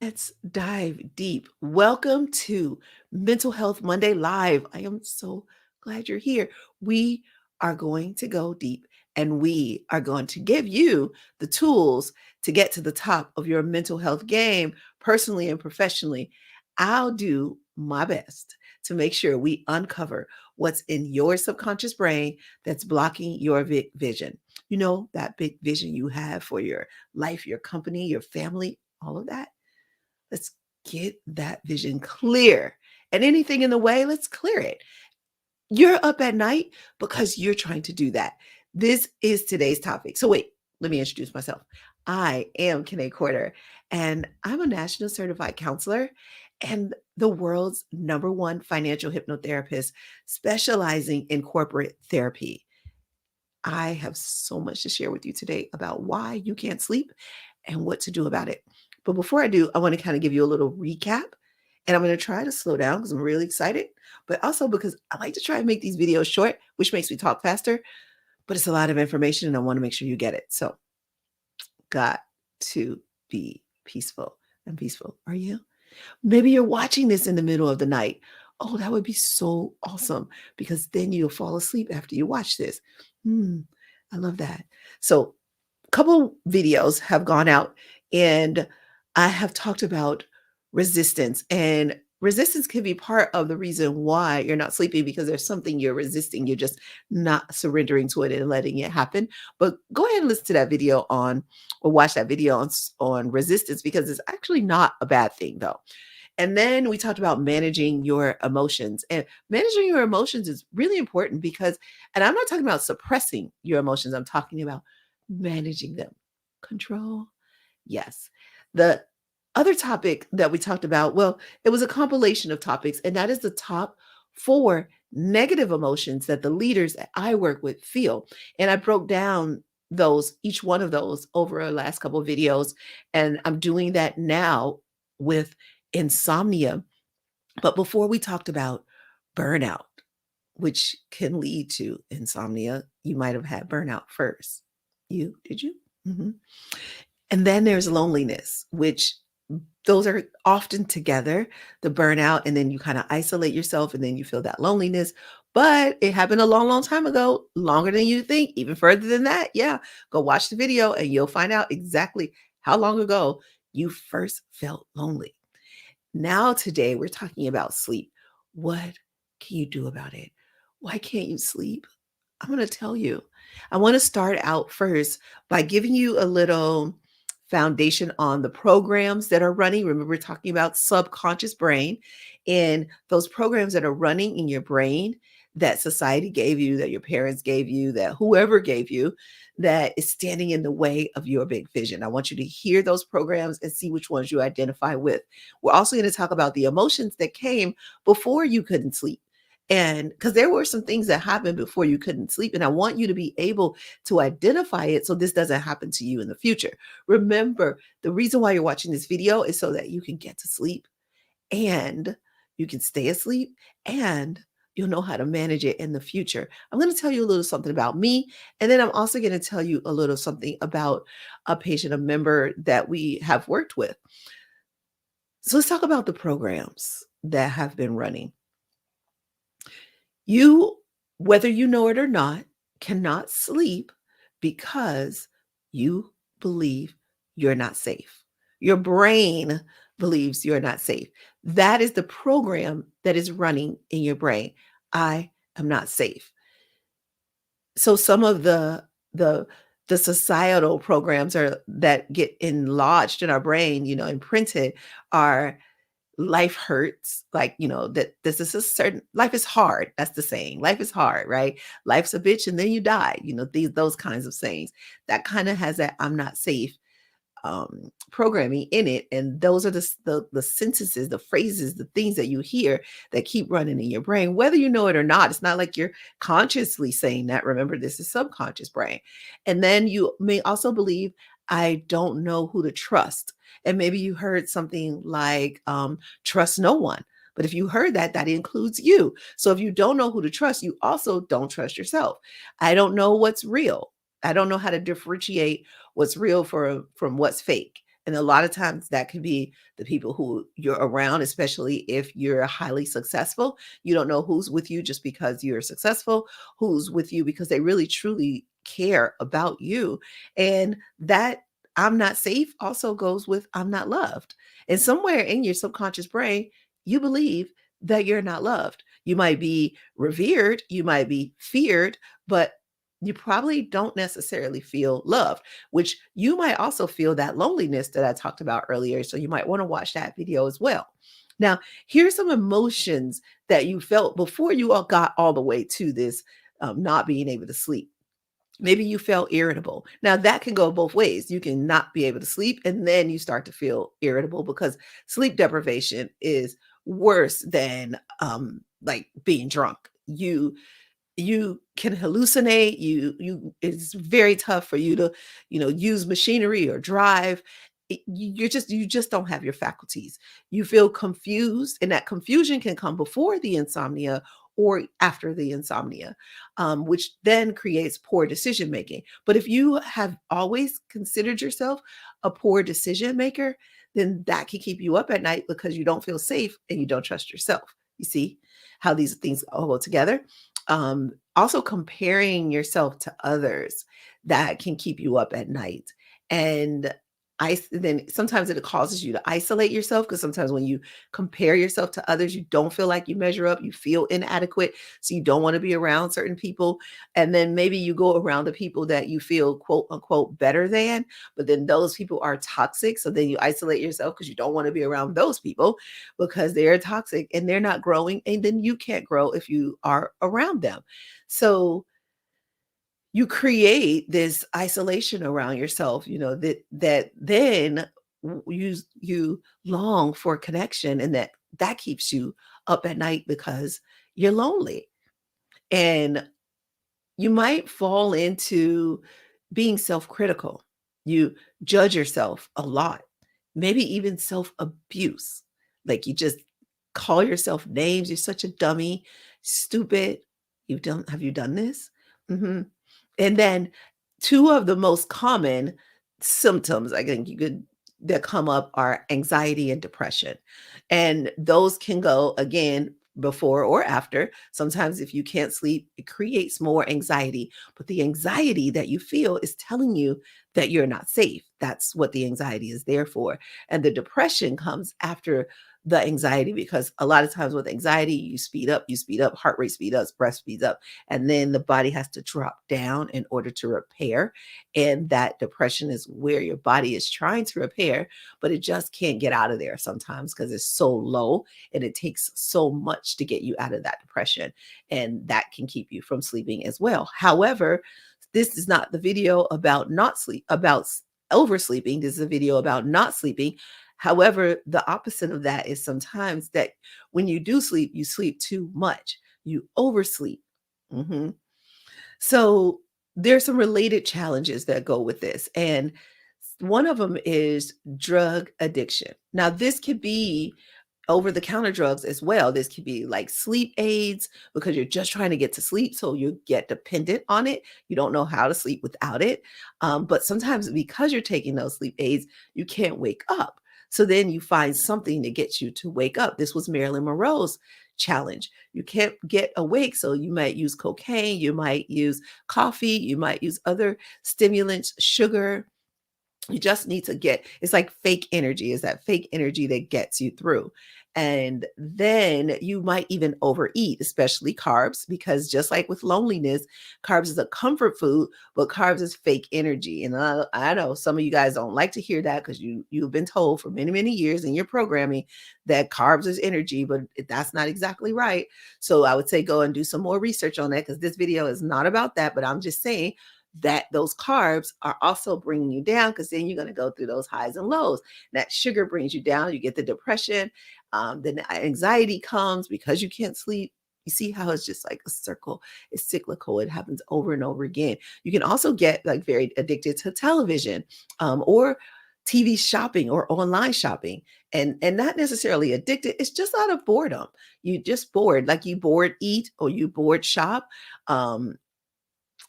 Let's dive deep. Welcome to Mental Health Monday Live. I am so glad you're here. We are going to go deep and we are going to give you the tools to get to the top of your mental health game, personally and professionally. I'll do my best to make sure we uncover what's in your subconscious brain that's blocking your vision. You know, that big vision you have for your life, your company, your family, all of that. Let's get that vision clear. And anything in the way, let's clear it. You're up at night because you're trying to do that. This is today's topic. So, wait, let me introduce myself. I am Kene Quarter, and I'm a national certified counselor and the world's #1 financial hypnotherapist specializing in corporate therapy. I have so much to share with you today about why you can't sleep and what to do about it. But before I do, I want to kind of give you a little recap. And I'm going to try to slow down because I'm really excited, but also because I like to try and make these videos short, which makes me talk faster. But it's a lot of information and I want to make sure you get it. So, got to be peaceful and peaceful. Are you? Maybe you're watching this in the middle of the night. Oh, that would be so awesome because then you'll fall asleep after you watch this. I love that. So, a couple videos have gone out and I have talked about resistance, and resistance can be part of the reason why you're not sleeping because there's something you're resisting. You're just not surrendering to it and letting it happen. But go ahead and listen to that video on, or watch that video on resistance because it's actually not a bad thing though. And then we talked about managing your emotions. And managing your emotions is really important because, and I'm not talking about suppressing your emotions, I'm talking about managing them. Control. Yes. The other topic that we talked about, well, it was a compilation of topics, and that is the top 4 negative emotions that the leaders that I work with feel. And I broke down those, each one of those over the last couple of videos. And I'm doing that now with insomnia. But before we talked about burnout, which can lead to insomnia, you might have had burnout first. Did you? Mhm. And then there's loneliness, which those are often together, the burnout, and then you kind of isolate yourself and then you feel that loneliness. But it happened a long, long time ago, longer than you think, even further than that. Yeah, go watch the video and you'll find out exactly how long ago you first felt lonely. Now, today, we're talking about sleep. What can you do about it? Why can't you sleep? I'm going to tell you. I want to start out first by giving you a little foundation on the programs that are running. Remember, we're talking about subconscious brain and those programs that are running in your brain that society gave you, that your parents gave you, that whoever gave you, that is standing in the way of your big vision. I want you to hear those programs and see which ones you identify with. We're also going to talk about the emotions that came before you couldn't sleep. And because there were some things that happened before you couldn't sleep, and I want you to be able to identify it so this doesn't happen to you in the future. Remember, the reason why you're watching this video is so that you can get to sleep and you can stay asleep and you'll know how to manage it in the future. I'm going to tell you a little something about me, and then I'm also going to tell you a little something about a patient, a member that we have worked with. So let's talk about the programs that have been running. You, whether you know it or not, cannot sleep because you believe you're not safe. Your brain believes you're not safe. That is the program that is running in your brain. I am not safe. So some of the societal programs are that get enlarged in our brain, imprinted, are life hurts, like, that this is a certain life is hard. That's the saying. Life is hard, right? Life's a bitch and then you die. Those kinds of sayings. That kind of has that I'm not safe programming in it. And those are the sentences, the phrases, the things that you hear that keep running in your brain, whether you know it or not. It's not like you're consciously saying that. Remember, this is subconscious brain. And then you may also believe, I don't know who to trust. And maybe you heard something like, trust no one. But if you heard that, that includes you. So if you don't know who to trust, you also don't trust yourself. I don't know what's real. I don't know how to differentiate what's real from what's fake. And a lot of times that could be the people who you're around, especially if you're highly successful. You don't know who's with you just because you're successful, who's with you because they really truly care about you. And that I'm not safe also goes with I'm not loved. And somewhere in your subconscious brain, you believe that you're not loved. You might be revered, you might be feared, but you probably don't necessarily feel loved, which you might also feel that loneliness that I talked about earlier. So you might want to watch that video as well. Now, here's some emotions that you felt before you all got all the way to this not being able to sleep. Maybe you felt irritable. Now, that can go both ways. You can not be able to sleep, and then you start to feel irritable because sleep deprivation is worse than like being drunk. You can hallucinate. It's very tough for you to use machinery or drive. You just don't have your faculties. You feel confused, and that confusion can come before the insomnia or after the insomnia, which then creates poor decision making. But if you have always considered yourself a poor decision maker, then that can keep you up at night because you don't feel safe and you don't trust yourself. You see how these things all go together. Also comparing yourself to others, that can keep you up at night. And then sometimes it causes you to isolate yourself because sometimes when you compare yourself to others, you don't feel like you measure up, you feel inadequate, so you don't want to be around certain people. And then maybe you go around the people that you feel quote unquote better than, but then those people are toxic, so then you isolate yourself because you don't want to be around those people because they're toxic and they're not growing, and then you can't grow if you are around them. So you create this isolation around yourself, that then you long for connection, and that keeps you up at night because you're lonely. And you might fall into being self-critical. You judge yourself a lot, maybe even self-abuse. Like you just call yourself names. You're such a dummy, stupid. Have you done this? hmm And then two of the most common symptoms I think you could that come up are anxiety and depression. And those can go again before or after. Sometimes if you can't sleep, it creates more anxiety, but the anxiety that you feel is telling you that you're not safe. That's what the anxiety is there for. And the depression comes after the anxiety because a lot of times with anxiety, you speed up, heart rate speeds up, breath speeds up, and then the body has to drop down in order to repair. And that depression is where your body is trying to repair, but it just can't get out of there sometimes because it's so low and it takes so much to get you out of that depression. And that can keep you from sleeping as well. However, this is not the video about not sleep, oversleeping. This is a video about not sleeping. However, the opposite of that is sometimes that when you do sleep, you sleep too much. You oversleep. Mhm. So there's some related challenges that go with this. And one of them is drug addiction. Now, this could be over the counter drugs as well. This could be like sleep aids because you're just trying to get to sleep. So you get dependent on it. You don't know how to sleep without it. But sometimes because you're taking those sleep aids, you can't wake up. So then you find something that gets you to wake up. This was Marilyn Monroe's challenge. You can't get awake. So you might use cocaine, you might use coffee, you might use other stimulants, sugar. You just need to get, it's like fake energy, is that fake energy that gets you through. And then you might even overeat, especially carbs, because just like with loneliness, carbs is a comfort food, but carbs is fake energy. And I know some of you guys don't like to hear that because you've been told for many, many years in your programming that carbs is energy, but that's not exactly right. So I would say go and do some more research on that because this video is not about that, but I'm just saying that those carbs are also bringing you down because then you're going to go through those highs and lows. That sugar brings you down. You get the depression. Then the anxiety comes because you can't sleep. You see how it's just like a circle. It's cyclical. It happens over and over again. You can also get like very addicted to television or TV shopping or online shopping, and not necessarily addicted. It's just out of boredom. You just bored, like you bored eat or you bored shop. Um,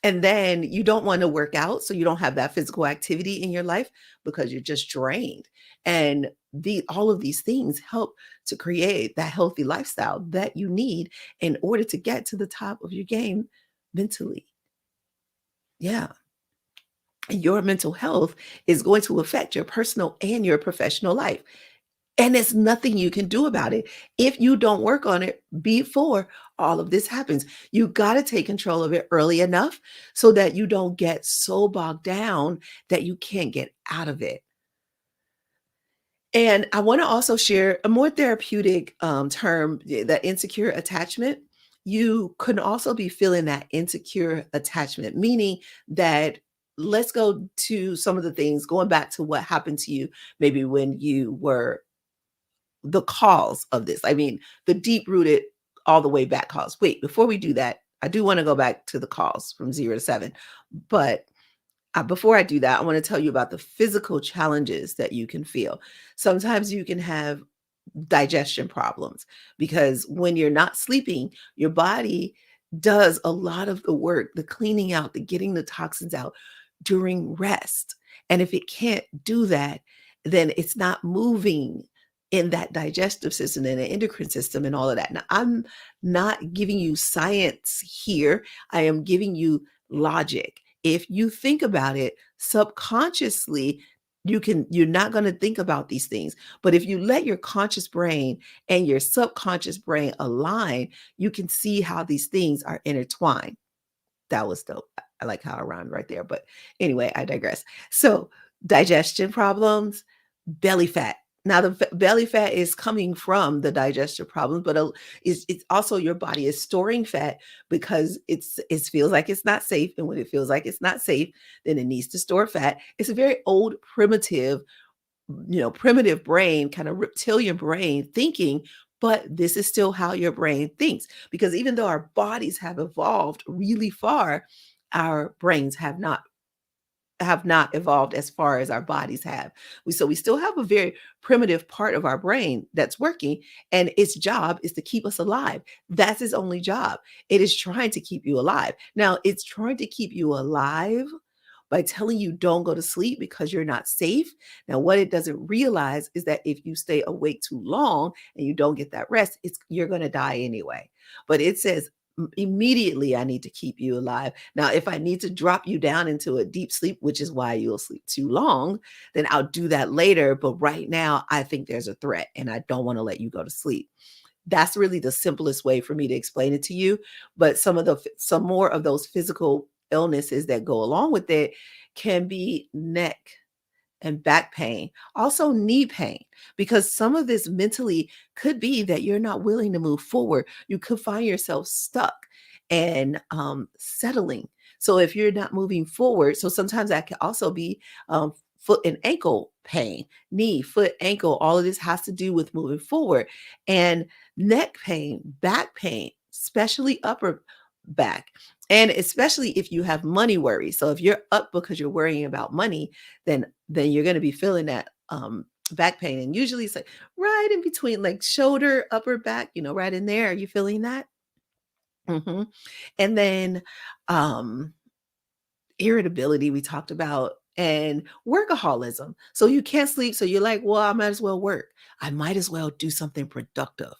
And then you don't want to work out, so you don't have that physical activity in your life because you're just drained. And all of these things help to create that healthy lifestyle that you need in order to get to the top of your game mentally. Yeah. Your mental health is going to affect your personal and your professional life. And there's nothing you can do about it if you don't work on it before all of this happens. You got to take control of it early enough so that you don't get so bogged down that you can't get out of it. And I want to also share a more therapeutic term, that insecure attachment. You can also be feeling that insecure attachment, meaning that let's go to some of the things going back to what happened to you, maybe when you were the cause of this. I mean, the deep rooted all the way back cause. Wait, before we do that, I do want to go back to the cause from 0 to 7. But before I do that, I want to tell you about the physical challenges that you can feel. Sometimes you can have digestion problems because when you're not sleeping, your body does a lot of the work, the cleaning out, the getting the toxins out during rest. And if it can't do that, then it's not moving in that digestive system and the endocrine system and all of that. Now, I'm not giving you science here. I am giving you logic. If you think about it subconsciously, you're not going to think about these things. But if you let your conscious brain and your subconscious brain align, you can see how these things are intertwined. That was dope. I like how I rhymed right there. But anyway, I digress. So, digestion problems, belly fat. Now, the belly fat is coming from the digestion problems, but it's also your body is storing fat because it feels like it's not safe, and when it feels like it's not safe, then it needs to store fat. It's a very old, primitive brain, kind of reptilian brain thinking, but this is still how your brain thinks. Because even though our bodies have evolved really far, our brains have not evolved as far as our bodies have. So we still have a very primitive part of our brain that's working, and its job is to keep us alive. That's its only job. It is trying to keep you alive. Now, it's trying to keep you alive by telling you don't go to sleep because you're not safe. Now, what it doesn't realize is that if you stay awake too long and you don't get that rest, you're going to die anyway. But it says immediately I need to keep you alive. Now, if I need to drop you down into a deep sleep, which is why you'll sleep too long, then I'll do that later. But right now, I think there's a threat and I don't want to let you go to sleep. That's really the simplest way for me to explain it to you. But some more of those physical illnesses that go along with it can be neck and back pain, also knee pain, because some of this mentally could be that you're not willing to move forward. You could find yourself stuck and settling. So if you're not moving forward, so sometimes that can also be foot and ankle pain, knee, foot, ankle. All of this has to do with moving forward. And neck pain, back pain, especially upper back. And especially if you have money worries. So if you're up because you're worrying about money, then you're going to be feeling that back pain. And usually it's like right in between, like shoulder, upper back, right in there. Are you feeling that? hmm And then um, irritability we talked about, and workaholism. So you can't sleep. So you're like, well, I might as well work. I might as well do something productive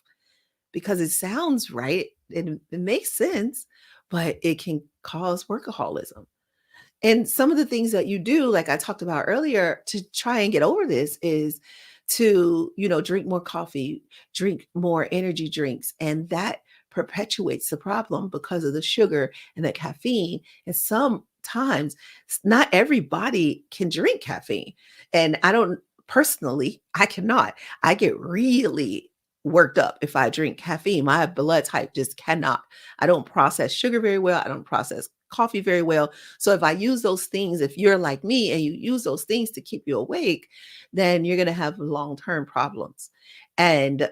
because it sounds right. It makes sense, but it can cause workaholism. And some of the things that you do, like I talked about earlier, to try and get over this is to, drink more coffee, drink more energy drinks. And that perpetuates the problem because of the sugar and the caffeine. And sometimes not everybody can drink caffeine. And I don't personally, I cannot. I get really worked up if I drink caffeine. My blood type just cannot. I don't process sugar very well. I don't process coffee very well. So if I use those things, if you're like me and you use those things to keep you awake, then you're going to have long-term problems. And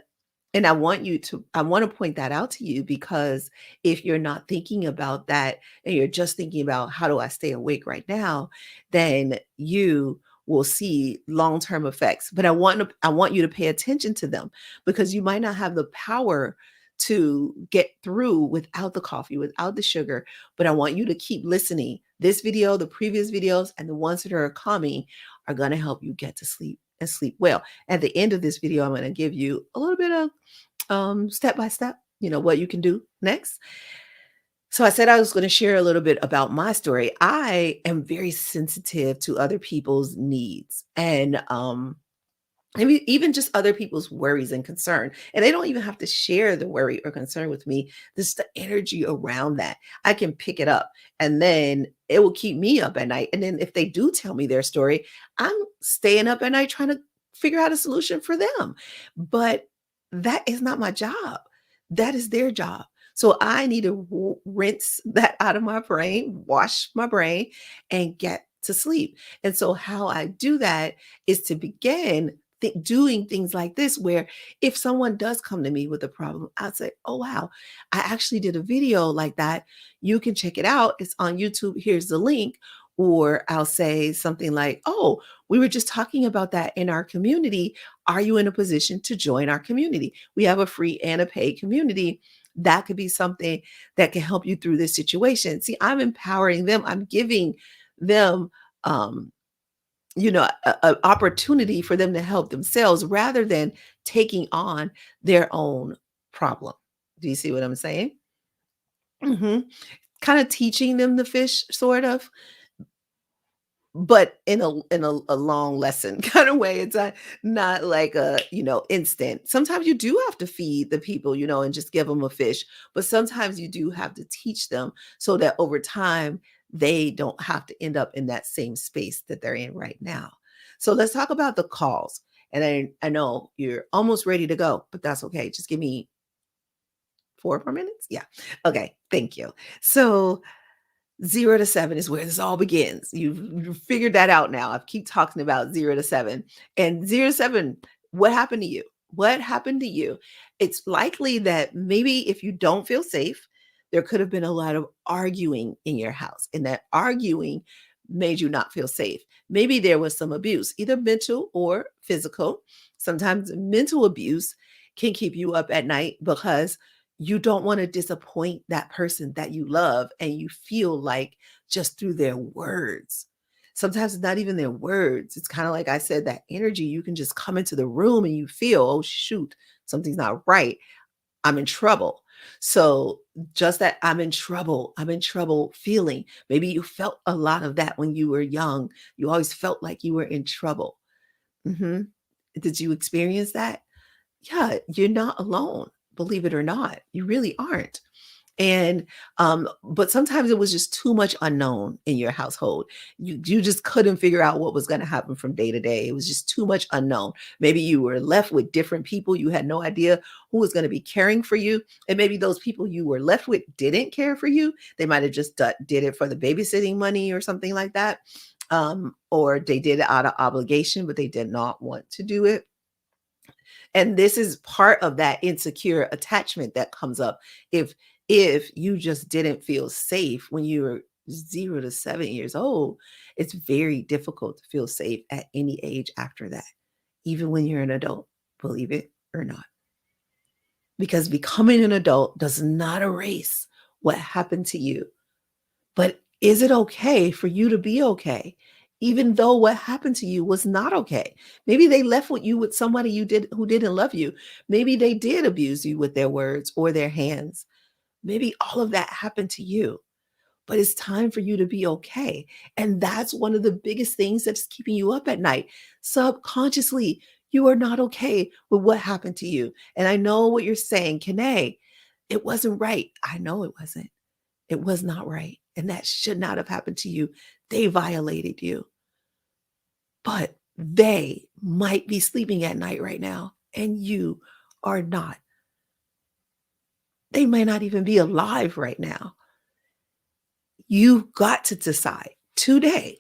and I want to point that out to you because if you're not thinking about that and you're just thinking about how do I stay awake right now, then you will see long-term effects. But I want you to pay attention to them because you might not have the power to get through without the coffee, without the sugar, but I want you to keep listening. This video, the previous videos, and the ones that are coming are going to help you get to sleep and sleep well. At the end of this video, I'm going to give you a little bit of step by step, what you can do next. So I said I was going to share a little bit about my story. I am very sensitive to other people's needs and maybe even just other people's worries and concern. And they don't even have to share the worry or concern with me. This the energy around that. I can pick it up and then it will keep me up at night. And then if they do tell me their story, I'm staying up at night trying to figure out a solution for them. But that is not my job. That is their job. So I need to rinse that out of my brain, wash my brain, and get to sleep. And so how I do that is to begin doing things like this, where if someone does come to me with a problem, I'd say, oh, wow, I actually did a video like that. You can check it out. It's on YouTube. Here's the link. Or I'll say something like, oh, we were just talking about that in our community. Are you in a position to join our community? We have a free and a paid community. That could be something that can help you through this situation. See, I'm empowering them. I'm giving them um, a opportunity for them to help themselves rather than taking on their own problem. Do you see what I'm saying? Kind of teaching them the fish, sort of, but in a long lesson kind of way. It's not like a instant. Sometimes you do have to feed the people, and just give them a fish, but sometimes you do have to teach them so that over time they don't have to end up in that same space that they're in right now. So let's talk about the calls. And I know you're almost ready to go, but that's okay. Just give me 4 more minutes. Yeah. Okay, thank you. So 0 to 7 is where this all begins. You've figured that out now. I keep talking about 0 to 7. And 0 to 7, what happened to you? What happened to you? It's likely that maybe if you don't feel safe, there could have been a lot of arguing in your house, and that arguing made you not feel safe. Maybe there was some abuse, either mental or physical. Sometimes mental abuse can keep you up at night because you don't want to disappoint that person that you love, and you feel like just through their words. Sometimes it's not even their words. It's kind of like I said, that energy. You can just come into the room and you feel, oh, shoot, something's not right. I'm in trouble. So just that I'm in trouble feeling. Maybe you felt a lot of that when you were young. You always felt like you were in trouble. Mhm. Did you experience that? Yeah, you're not alone, believe it or not. You really aren't. And but sometimes it was just too much unknown in your household. You just couldn't figure out what was going to happen from day to day. It was just too much unknown. Maybe you were left with different people. You had no idea who was going to be caring for you. And maybe those people you were left with didn't care for you. They might have just did it for the babysitting money or something like that. Or they did it out of obligation, but they did not want to do it. And this is part of that insecure attachment that comes up if you just didn't feel safe when you were 0 to 7 years old. It's very difficult to feel safe at any age after that, even when you're an adult, believe it or not. Because becoming an adult does not erase what happened to you. But is it okay for you to be okay? Even though what happened to you was not okay. Maybe they left with you with somebody who didn't love you. Maybe they did abuse you with their words or their hands. Maybe all of that happened to you. But it's time for you to be okay. And that's one of the biggest things that's keeping you up at night. Subconsciously, you are not okay with what happened to you. And I know what you're saying, Kanae, it wasn't right. I know it wasn't. It was not right. And that should not have happened to you. They violated you. But they might be sleeping at night right now, and you are not. They may not even be alive right now. You've got to decide today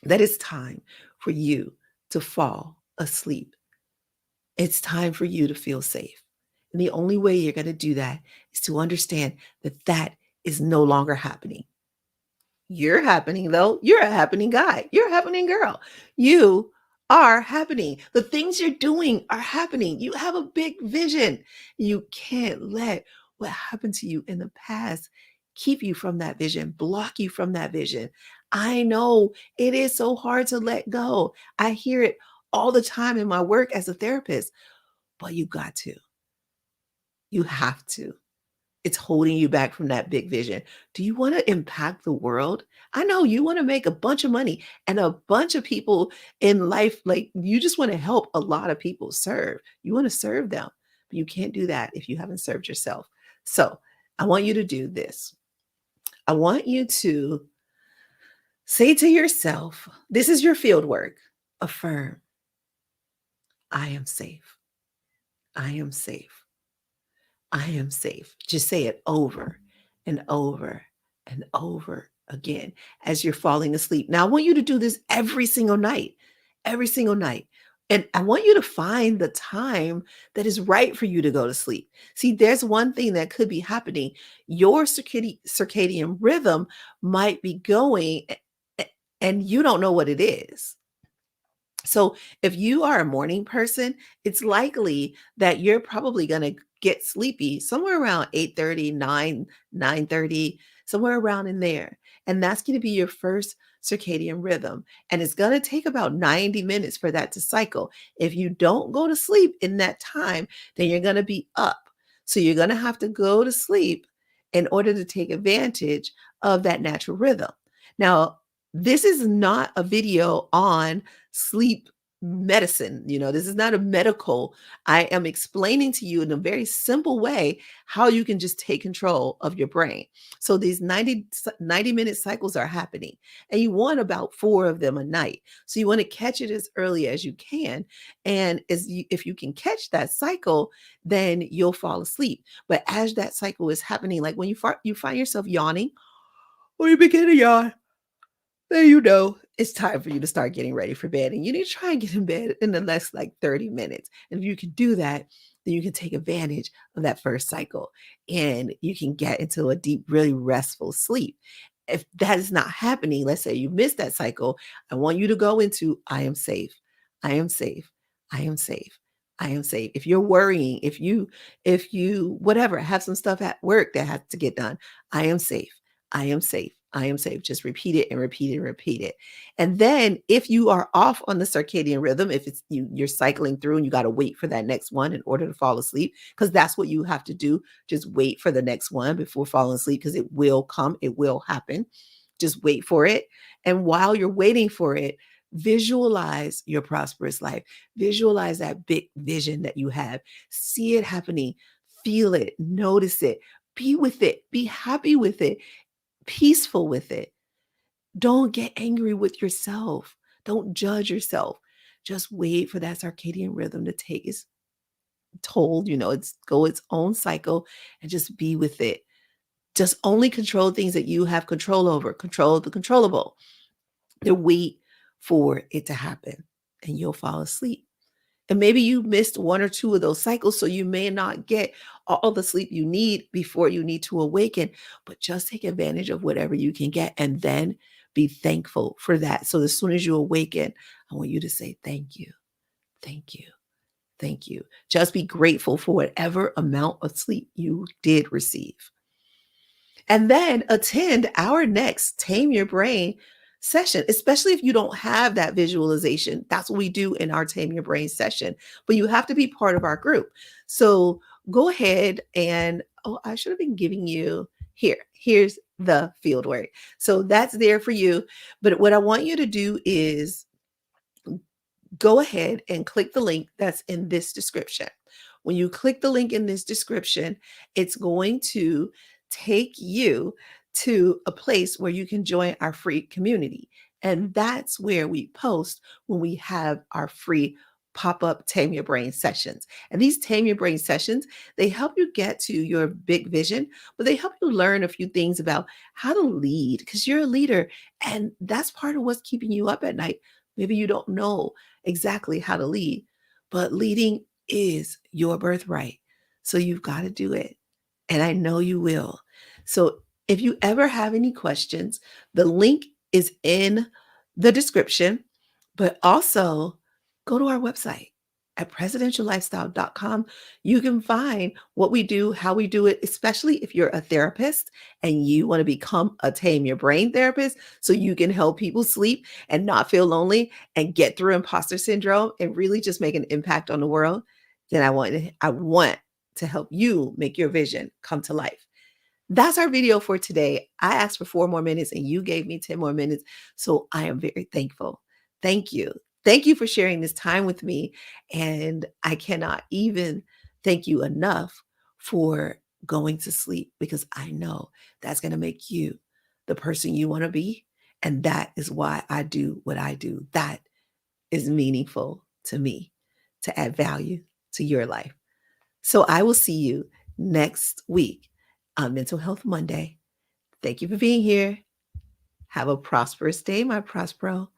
that it's time for you to fall asleep. It's time for you to feel safe. And the only way you're going to do that is to understand that that is no longer happening. You're happening though. You're a happening guy. You're a happening girl. You are happening. The things you're doing are happening. You have a big vision. You can't let what happened to you in the past keep you from that vision, block you from that vision. I know it is so hard to let go. I hear it all the time in my work as a therapist, but you got to. You have to. It's holding you back from that big vision. Do you want to impact the world? I know you want to make a bunch of money and a bunch of people in life. Like you just want to help a lot of people serve. You want to serve them, but you can't do that if you haven't served yourself. So I want you to do this. I want you to say to yourself, this is your field work. Affirm, I am safe. I am safe. I am safe. Just say it over and over and over again as you're falling asleep. Now, I want you to do this every single night, every single night. And I want you to find the time that is right for you to go to sleep. See, there's one thing that could be happening. Your circadian rhythm might be going and you don't know what it is. So if you are a morning person, it's likely that you're probably going to get sleepy somewhere around 8:30, 9:30, somewhere around in there. And that's going to be your first circadian rhythm. And it's going to take about 90 minutes for that to cycle. If you don't go to sleep in that time, then you're going to be up. So you're going to have to go to sleep in order to take advantage of that natural rhythm. Now, this is not a video on sleep medicine. This is not a medical. I am explaining to you in a very simple way how you can just take control of your brain. So these 90-minute cycles are happening, and you want about 4 of them a night. So you want to catch it as early as you can. And if you can catch that cycle, then you'll fall asleep. But as that cycle is happening, like when you find yourself yawning or you begin to yawn, then it's time for you to start getting ready for bed. And you need to try and get in bed in the next like 30 minutes. And if you can do that, then you can take advantage of that first cycle and you can get into a deep, really restful sleep. If that is not happening, let's say you missed that cycle, I want you to go into I am safe. I am safe. I am safe. I am safe. If you're worrying, if you whatever, have some stuff at work that has to get done, I am safe. I am safe. I am safe. Just repeat it and repeat it and repeat it. And then if you are off on the circadian rhythm, if it's you're cycling through and you got to wait for that next one in order to fall asleep, because that's what you have to do. Just wait for the next one before falling asleep, because it will come, it will happen. Just wait for it. And while you're waiting for it, visualize your prosperous life. Visualize that big vision that you have. See it happening. Feel it. Notice it. Be with it. Be happy with it. Peaceful with it. Don't get angry with yourself. Don't judge yourself. Just wait for that circadian rhythm to take its toll, it's go its own cycle, and just be with it. Just only control things that you have control over. Control the controllable. Then wait for it to happen and you'll fall asleep. And maybe you missed 1 or 2 of those cycles, so you may not get all the sleep you need before you need to awaken, but just take advantage of whatever you can get and then be thankful for that. So as soon as you awaken, I want you to say, thank you, thank you, thank you. Just be grateful for whatever amount of sleep you did receive. And then attend our next Tame Your Brain session, especially if you don't have that visualization. That's what we do in our Tame Your Brain session, but you have to be part of our group. So go ahead and, oh, I should have been giving you here's the field work. So that's there for you. But what I want you to do is go ahead and click the link that's in this description. When you click the link in this description, it's going to take you to a place where you can join our free community. And that's where we post when we have our free pop-up Tame Your Brain sessions. And these Tame Your Brain sessions, they help you get to your big vision, but they help you learn a few things about how to lead, because you're a leader. And that's part of what's keeping you up at night. Maybe you don't know exactly how to lead, but leading is your birthright. So you've got to do it. And I know you will. So if you ever have any questions, the link is in the description, but also go to our website at presidentiallifestyle.com. You can find what we do, how we do it, especially if you're a therapist and you want to become a tame your brain therapist so you can help people sleep and not feel lonely and get through imposter syndrome and really just make an impact on the world. Then I want to help you make your vision come to life. That's our video for today. I asked for 4 more minutes and you gave me 10 more minutes. So I am very thankful. Thank you. Thank you for sharing this time with me. And I cannot even thank you enough for going to sleep because I know that's going to make you the person you want to be. And that is why I do what I do. That is meaningful to me to add value to your life. So I will see you next week on Mental Health Monday. Thank you for being here. Have a prosperous day, my Prospero.